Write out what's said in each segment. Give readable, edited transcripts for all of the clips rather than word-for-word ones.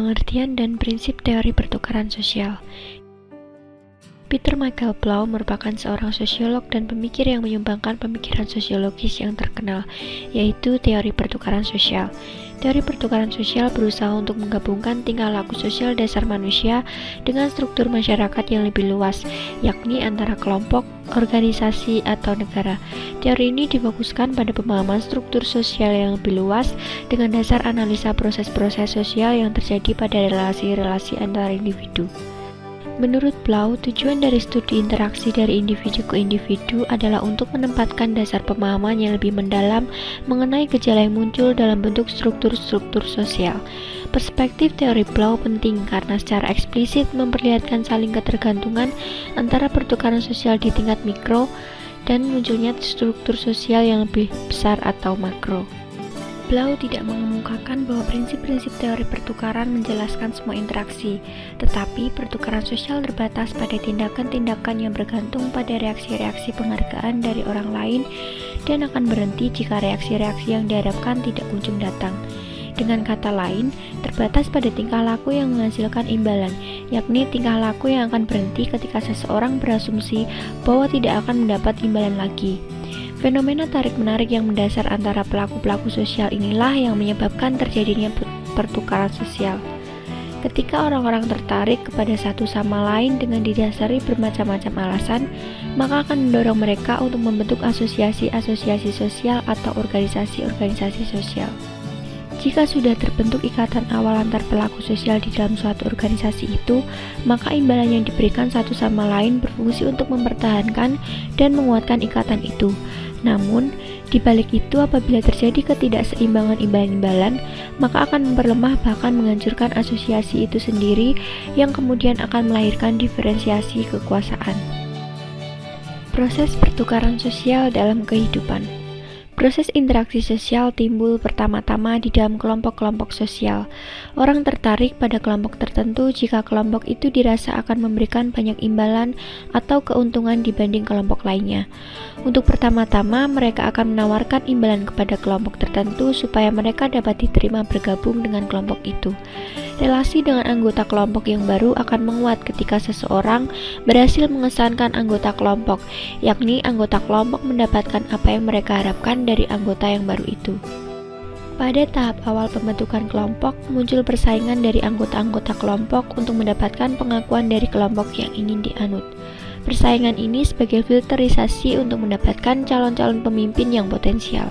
pengertian dan prinsip teori pertukaran sosial. Peter Michael Blau merupakan seorang sosiolog dan pemikir yang menyumbangkan pemikiran sosiologis yang terkenal, yaitu teori pertukaran sosial. Teori pertukaran sosial berusaha untuk menggabungkan tingkah laku sosial dasar manusia dengan struktur masyarakat yang lebih luas, yakni antara kelompok, organisasi, atau negara. Teori ini difokuskan pada pemahaman struktur sosial yang lebih luas dengan dasar analisa proses-proses sosial yang terjadi pada relasi-relasi antar individu. Menurut Blau, tujuan dari studi interaksi dari individu ke individu adalah untuk menempatkan dasar pemahaman yang lebih mendalam mengenai gejala yang muncul dalam bentuk struktur-struktur sosial. Perspektif teori Blau penting karena secara eksplisit memperlihatkan saling ketergantungan antara pertukaran sosial di tingkat mikro dan munculnya struktur sosial yang lebih besar atau makro. Blau tidak mengemukakan bahwa prinsip-prinsip teori pertukaran menjelaskan semua interaksi, tetapi pertukaran sosial terbatas pada tindakan-tindakan yang bergantung pada reaksi-reaksi penghargaan dari orang lain dan akan berhenti jika reaksi-reaksi yang diharapkan tidak kunjung datang. Dengan kata lain, terbatas pada tingkah laku yang menghasilkan imbalan, yakni tingkah laku yang akan berhenti ketika seseorang berasumsi bahwa tidak akan mendapat imbalan lagi. Fenomena tarik-menarik yang mendasar antara pelaku-pelaku sosial inilah yang menyebabkan terjadinya pertukaran sosial. Ketika orang-orang tertarik kepada satu sama lain dengan didasari bermacam-macam alasan, maka akan mendorong mereka untuk membentuk asosiasi-asosiasi sosial atau organisasi-organisasi sosial. Jika sudah terbentuk ikatan awal antar pelaku sosial di dalam suatu organisasi itu, maka imbalan yang diberikan satu sama lain berfungsi untuk mempertahankan dan menguatkan ikatan itu. Namun, di balik itu apabila terjadi ketidakseimbangan imbalan-imbalan, maka akan memperlemah bahkan menghancurkan asosiasi itu sendiri yang kemudian akan melahirkan diferensiasi kekuasaan. Proses pertukaran sosial dalam kehidupan. Proses interaksi sosial timbul pertama-tama di dalam kelompok-kelompok sosial. Orang tertarik pada kelompok tertentu jika kelompok itu dirasa akan memberikan banyak imbalan atau keuntungan dibanding kelompok lainnya. Untuk pertama-tama, mereka akan menawarkan imbalan kepada kelompok tertentu supaya mereka dapat diterima bergabung dengan kelompok itu. Relasi dengan anggota kelompok yang baru akan menguat ketika seseorang berhasil mengesankan anggota kelompok, yakni anggota kelompok mendapatkan apa yang mereka harapkan dari anggota yang baru itu. Pada tahap awal pembentukan kelompok, muncul persaingan dari anggota-anggota kelompok untuk mendapatkan pengakuan dari kelompok yang ingin dianut. Persaingan ini sebagai filterisasi untuk mendapatkan calon-calon pemimpin yang potensial.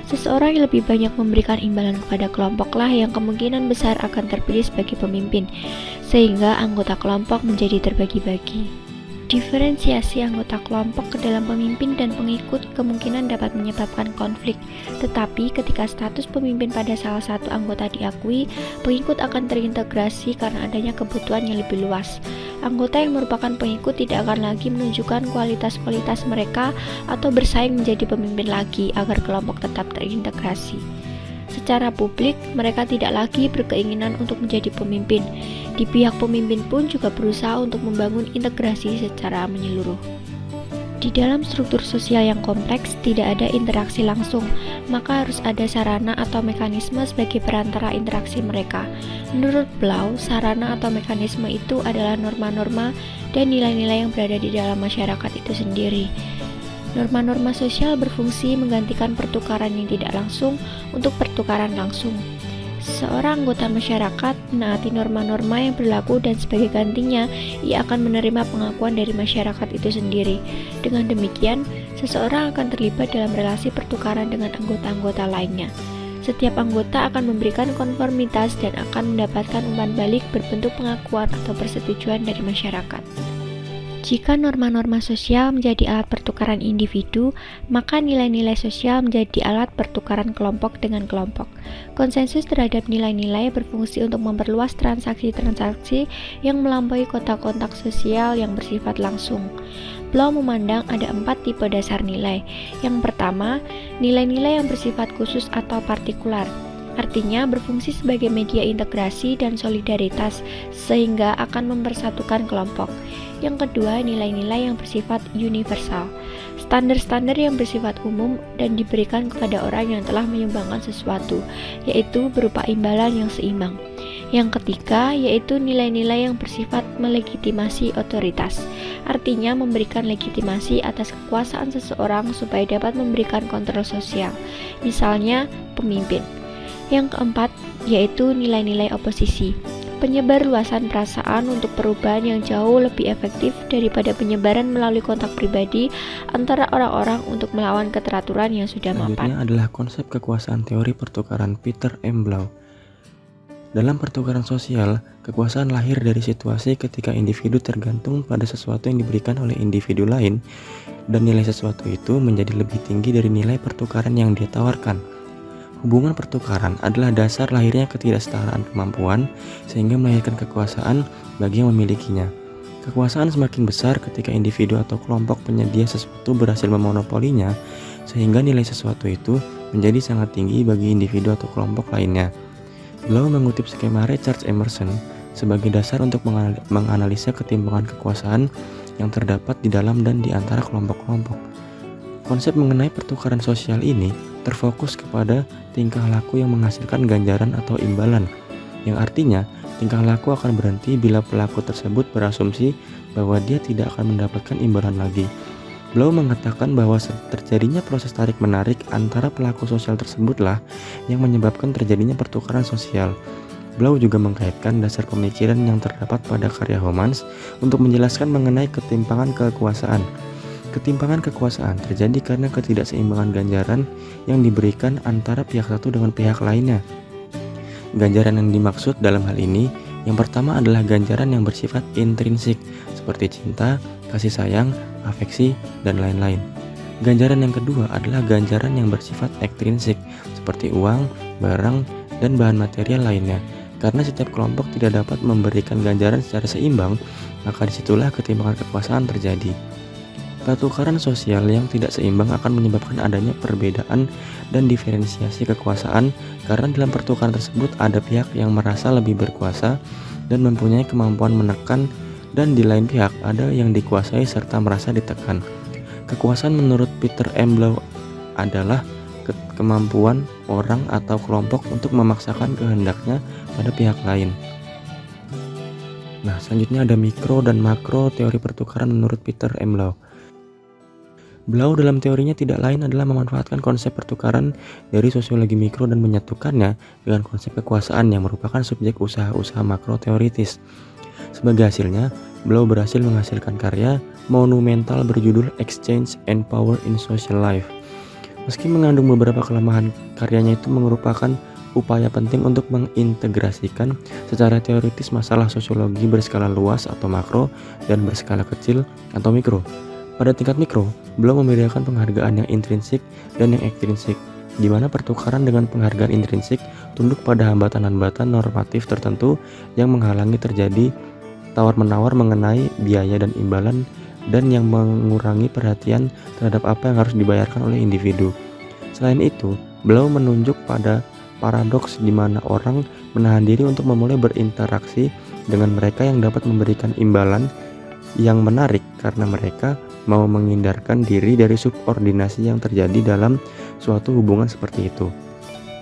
Seseorang yang lebih banyak memberikan imbalan kepada kelompoklah yang kemungkinan besar akan terpilih sebagai pemimpin, sehingga anggota kelompok menjadi terbagi-bagi. Diferensiasi anggota kelompok ke dalam pemimpin dan pengikut kemungkinan dapat menyebabkan konflik, tetapi ketika status pemimpin pada salah satu anggota diakui, pengikut akan terintegrasi karena adanya kebutuhan yang lebih luas. Anggota yang merupakan pengikut tidak akan lagi menunjukkan kualitas-kualitas mereka atau bersaing menjadi pemimpin lagi agar kelompok tetap terintegrasi. Secara publik, mereka tidak lagi berkeinginan untuk menjadi pemimpin. Di pihak pemimpin pun juga berusaha untuk membangun integrasi secara menyeluruh. Di dalam struktur sosial yang kompleks, tidak ada interaksi langsung, maka harus ada sarana atau mekanisme sebagai perantara interaksi mereka. Menurut Blau, sarana atau mekanisme itu adalah norma-norma dan nilai-nilai yang berada di dalam masyarakat itu sendiri. Norma-norma sosial berfungsi menggantikan pertukaran yang tidak langsung untuk pertukaran langsung. Seorang anggota masyarakat menaati norma-norma yang berlaku dan sebagai gantinya, ia akan menerima pengakuan dari masyarakat itu sendiri. Dengan demikian, seseorang akan terlibat dalam relasi pertukaran dengan anggota-anggota lainnya. Setiap anggota akan memberikan konformitas dan akan mendapatkan umpan balik berbentuk pengakuan atau persetujuan dari masyarakat. Jika norma-norma sosial menjadi alat pertukaran individu, maka nilai-nilai sosial menjadi alat pertukaran kelompok dengan kelompok. Konsensus terhadap nilai-nilai berfungsi untuk memperluas transaksi-transaksi yang melampaui kontak-kontak sosial yang bersifat langsung. Blau memandang ada 4 tipe dasar nilai. Yang pertama, nilai-nilai yang bersifat khusus atau partikular. Artinya berfungsi sebagai media integrasi dan solidaritas sehingga akan mempersatukan kelompok. Yang kedua, nilai-nilai yang bersifat universal. Standar-standar yang bersifat umum dan diberikan kepada orang yang telah menyumbangkan sesuatu, yaitu berupa imbalan yang seimbang. Yang ketiga, yaitu nilai-nilai yang bersifat melegitimasi otoritas. Artinya memberikan legitimasi atas kekuasaan seseorang supaya dapat memberikan kontrol sosial. Misalnya, pemimpin. Yang keempat, yaitu nilai-nilai oposisi. Penyebar luasan perasaan untuk perubahan yang jauh lebih efektif daripada penyebaran melalui kontak pribadi antara orang-orang untuk melawan keteraturan yang sudah mapan. Selanjutnya adalah konsep kekuasaan teori pertukaran Peter M. Blau. Dalam pertukaran sosial, kekuasaan lahir dari situasi ketika individu tergantung pada sesuatu yang diberikan oleh individu lain, dan nilai sesuatu itu menjadi lebih tinggi dari nilai pertukaran yang dia tawarkan. Hubungan pertukaran adalah dasar lahirnya ketidaksetaraan kemampuan sehingga melahirkan kekuasaan bagi yang memilikinya. Kekuasaan semakin besar ketika individu atau kelompok penyedia sesuatu berhasil memonopolinya, sehingga nilai sesuatu itu menjadi sangat tinggi bagi individu atau kelompok lainnya. Blau mengutip skema Richard Emerson sebagai dasar untuk menganalisa ketimpangan kekuasaan yang terdapat di dalam dan di antara kelompok-kelompok. Konsep mengenai pertukaran sosial ini terfokus kepada tingkah laku yang menghasilkan ganjaran atau imbalan, yang artinya tingkah laku akan berhenti bila pelaku tersebut berasumsi bahwa dia tidak akan mendapatkan imbalan lagi. Blau mengatakan bahwa terjadinya proses tarik-menarik antara pelaku sosial tersebutlah yang menyebabkan terjadinya pertukaran sosial. Blau juga mengkaitkan dasar pemikiran yang terdapat pada karya Homans untuk menjelaskan mengenai ketimpangan kekuasaan. Ketimpangan kekuasaan terjadi karena ketidakseimbangan ganjaran yang diberikan antara pihak satu dengan pihak lainnya. Ganjaran yang dimaksud dalam hal ini, yang pertama adalah ganjaran yang bersifat intrinsik, seperti cinta, kasih sayang, afeksi, dan lain-lain. Ganjaran yang kedua adalah ganjaran yang bersifat ekstrinsik, seperti uang, barang, dan bahan material lainnya. Karena setiap kelompok tidak dapat memberikan ganjaran secara seimbang, maka disitulah ketimpangan kekuasaan terjadi. Pertukaran sosial yang tidak seimbang akan menyebabkan adanya perbedaan dan diferensiasi kekuasaan, karena dalam pertukaran tersebut ada pihak yang merasa lebih berkuasa dan mempunyai kemampuan menekan, dan di lain pihak ada yang dikuasai serta merasa ditekan. Kekuasaan menurut Peter M. Blau adalah kemampuan orang atau kelompok untuk memaksakan kehendaknya pada pihak lain. Nah, selanjutnya ada mikro dan makro teori pertukaran menurut Peter M. Blau. Blau dalam teorinya tidak lain adalah memanfaatkan konsep pertukaran dari sosiologi mikro dan menyatukannya dengan konsep kekuasaan yang merupakan subjek usaha-usaha makro teoritis. Sebagai hasilnya, Blau berhasil menghasilkan karya monumental berjudul Exchange and Power in Social Life. Meski mengandung beberapa kelemahan, karyanya itu merupakan upaya penting untuk mengintegrasikan secara teoritis masalah sosiologi berskala luas atau makro dan berskala kecil atau mikro. Pada tingkat mikro, Blau membedakan penghargaan yang intrinsik dan yang ekstrinsik, di mana pertukaran dengan penghargaan intrinsik tunduk pada hambatan-hambatan normatif tertentu yang menghalangi terjadi tawar-menawar mengenai biaya dan imbalan, dan yang mengurangi perhatian terhadap apa yang harus dibayarkan oleh individu. Selain itu, Blau menunjuk pada paradoks di mana orang menahan diri untuk memulai berinteraksi dengan mereka yang dapat memberikan imbalan yang menarik karena mereka mau menghindarkan diri dari subordinasi yang terjadi dalam suatu hubungan seperti itu.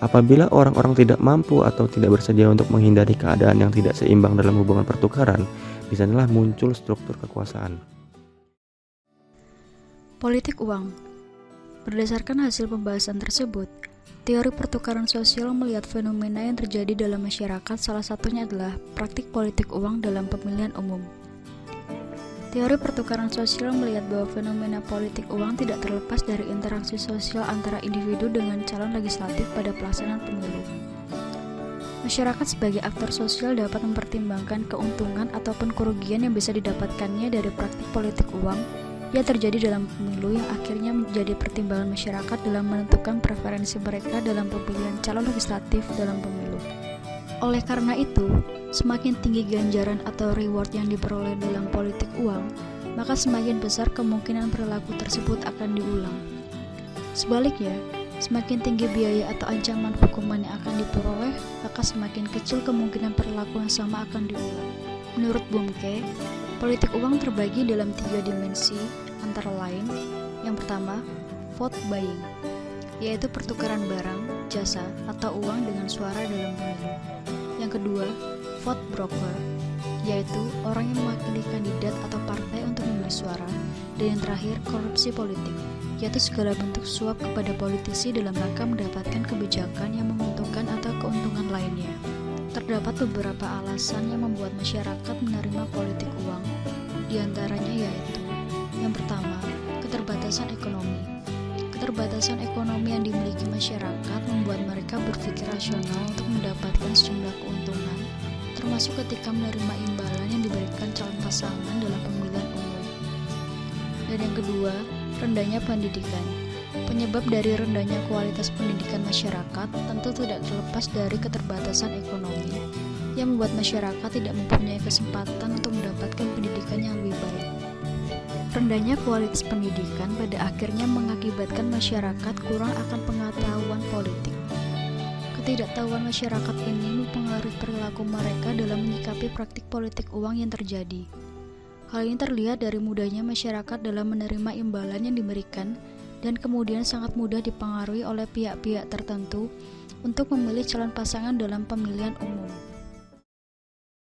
Apabila orang-orang tidak mampu atau tidak bersedia untuk menghindari keadaan yang tidak seimbang dalam hubungan pertukaran, di sanalah muncul struktur kekuasaan. Politik uang. Berdasarkan hasil pembahasan tersebut, teori pertukaran sosial melihat fenomena yang terjadi dalam masyarakat, salah satunya adalah praktik politik uang dalam pemilihan umum. Teori pertukaran sosial melihat bahwa fenomena politik uang tidak terlepas dari interaksi sosial antara individu dengan calon legislatif pada pelaksanaan pemilu. Masyarakat sebagai aktor sosial dapat mempertimbangkan keuntungan ataupun kerugian yang bisa didapatkannya dari praktik politik uang yang terjadi dalam pemilu, yang akhirnya menjadi pertimbangan masyarakat dalam menentukan preferensi mereka dalam pemilihan calon legislatif dalam pemilu. Oleh karena itu, semakin tinggi ganjaran atau reward yang diperoleh dalam politik uang, maka semakin besar kemungkinan perilaku tersebut akan diulang. Sebaliknya, semakin tinggi biaya atau ancaman hukuman yang akan diperoleh, maka semakin kecil kemungkinan perilaku yang sama akan diulang. Menurut Bumke, politik uang terbagi dalam 3 dimensi, antara lain, yang pertama, vote buying, yaitu pertukaran barang, jasa, atau uang dengan suara dalam pemilu. Yang kedua, vote broker, yaitu orang yang mewakili kandidat atau partai untuk membeli suara, dan yang terakhir korupsi politik, yaitu segala bentuk suap kepada politisi dalam rangka mendapatkan kebijakan yang menguntungkan atau keuntungan lainnya. Terdapat beberapa alasan yang membuat masyarakat menerima politik uang, diantaranya yaitu: yang pertama, keterbatasan ekonomi. Keterbatasan ekonomi yang dimiliki masyarakat membuat mereka berpikir rasional untuk mendapatkan sejumlah keuntungan, termasuk ketika menerima imbalan yang diberikan calon pasangan dalam pemilihan umum. Dan yang kedua, rendahnya pendidikan. Penyebab dari rendahnya kualitas pendidikan masyarakat tentu tidak terlepas dari keterbatasan ekonomi, yang membuat masyarakat tidak mempunyai kesempatan untuk mendapatkan pendidikan yang lebih baik. Rendahnya kualitas pendidikan pada akhirnya mengakibatkan masyarakat kurang akan pengetahuan politik. Ketidaktahuan masyarakat ini mempengaruhi perilaku mereka dalam menyikapi praktik politik uang yang terjadi. Hal ini terlihat dari mudahnya masyarakat dalam menerima imbalan yang diberikan dan kemudian sangat mudah dipengaruhi oleh pihak-pihak tertentu untuk memilih calon pasangan dalam pemilihan umum.